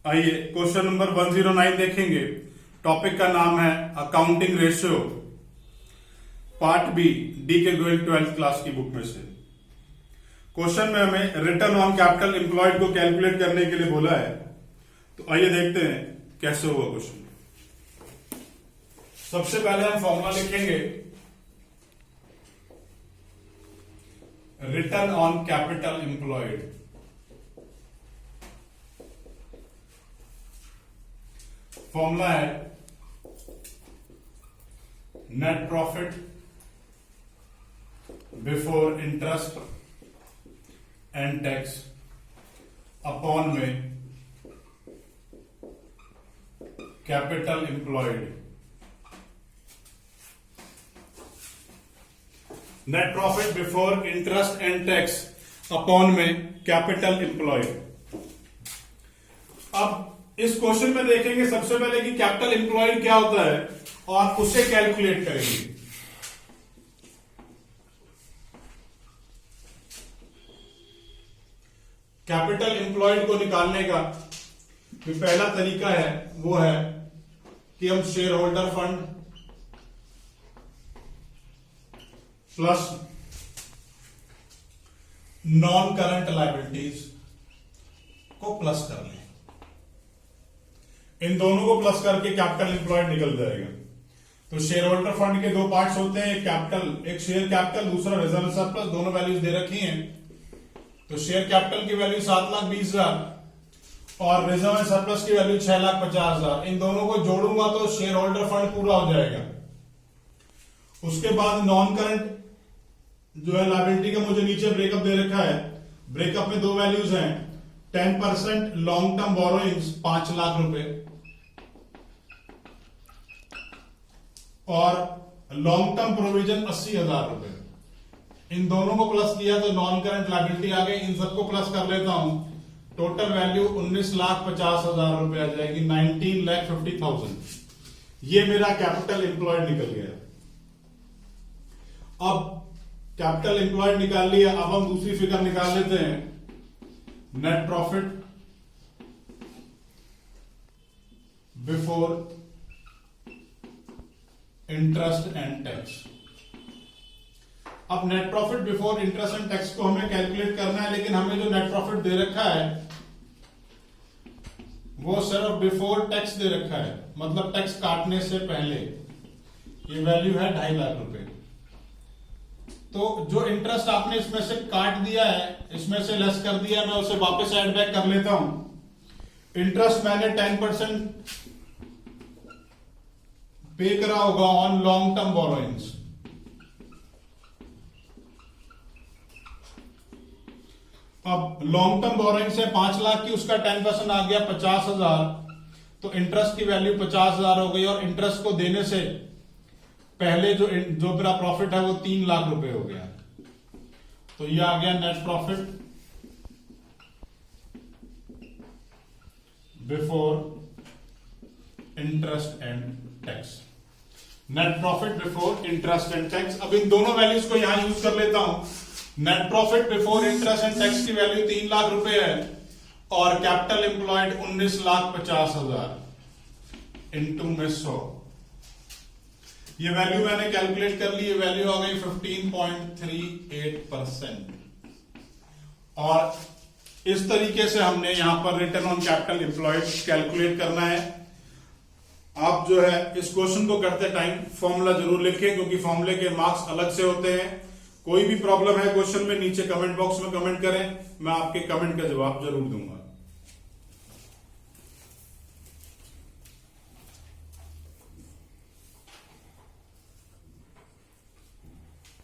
आइए question number 109 देखेंगे। Topic का नाम है accounting ratio, part B, D K Goyal 12th class की बुक में से। क्वेश्चन में हमें रिटर्न ऑन कैपिटल एम्प्लॉयड को कैलकुलेट करने के लिए बोला है, तो आइए देखते हैं कैसे होगा क्वेश्चन। सबसे पहले हम फॉर्मूला लिखेंगे return on capital employed. Formula है net profit before interest and tax upon में capital employed. Net profit before interest and tax upon में कैपिटल एम्प्लॉयड। अब इस क्वेश्चन में देखेंगे सबसे पहले कि कैपिटल एम्प्लॉयड क्या होता है और उसे कैलकुलेट करेंगे। कैपिटल एम्प्लॉयड को निकालने का जो पहला तरीका है वो है कि हम share holder fund plus non current liabilities को प्लस कर लें। इन दोनों को प्लस करके कैपिटल एम्प्लॉयड निकल जाएगा। तो शेयर होल्डर फंड के दो पार्ट्स होते हैं, एक कैपिटल, एक शेयर कैपिटल, दूसरा रिजर्व सरप्लस। दोनों वैल्यूज दे रखी हैं। तो शेयर कैपिटल की वैल्यू 7,20,000 और रिजर्व सरप्लस की वैल्यू 6,50,000। इन दोनों को जोड़ूंगा तो शेयर होल्डर फंड पूरा हो जाएगा। उसके बाद नॉन करंट जो है लायबिलिटी का मुझे नीचे ब्रेकअप दे रखा है। ब्रेकअप में दो वैल्यूज हैं, 10% लॉन्ग टर्म बोरोइंग्स 5 लाख रुपए और लॉन्ग टर्म प्रोविजन 80,000 रुपए। इन दोनों को प्लस किया तो नॉन करंट लायबिलिटी आ गई। इन सबको प्लस कर लेता हूं, टोटल वैल्यू 19,50,000 रुपए आ जाएगी, 19,50,000। ये मेरा कैपिटल एम्प्लॉयड निकल गया। अब कैपिटल एम्प्लॉयड निकाल लिया, अब हम दूसरी फिगर निकाल लेते हैं, net profit before interest and tax. अब net profit before interest and tax को हमें कैलकुलेट करना है, लेकिन हमें जो नेट प्रॉफिट दे रखा है वो सिर्फ बिफोर टैक्स दे रखा है, मतलब टैक्स काटने से पहले। ये वैल्यू है 2.5 लाख रुपए। तो जो इंटरेस्ट आपने इसमें से काट दिया है, इसमें से लेस कर दिया, मैं उसे वापस ऐड बैक कर लेता हूं। इंटरेस्ट मैंने 10% पे करा होगा ऑन लॉन्ग टर्म बोरोइंग्स। अब लॉन्ग टर्म बोरोइंग से 5 लाख की उसका 10% आ गया 50,000। तो इंटरेस्ट की वैल्यू 50,000 हो गई और इंटरेस्ट को देने से पहले जो मेरा प्रॉफिट है वो 3 लाख रुपए हो गया। तो ये आ गया net profit before interest and tax. Net profit before interest and tax. अब इन दोनों वैल्यूज को यहां यूज कर लेता हूं। Net profit before interest and tax की वैल्यू 3 लाख रुपए है और कैपिटल एम्प्लॉयड 19,50,000 इंटू में 100। ये वैल्यू मैंने कैलकुलेट कर ली। ये वैल्यू आ गई 15.38%। और इस तरीके से हमने यहां पर return on capital employed calculate करना है। आप जो है इस क्वेश्चन को करते टाइम फॉर्मूला जरूर लिखें, क्योंकि फॉर्मूले के मार्क्स अलग से होते हैं। कोई भी प्रॉब्लम है क्वेश्चन में, नीचे कमेंट बॉक्स में कमेंट करें, मैं आपके कमेंट का जवाब जरूर दूंगा।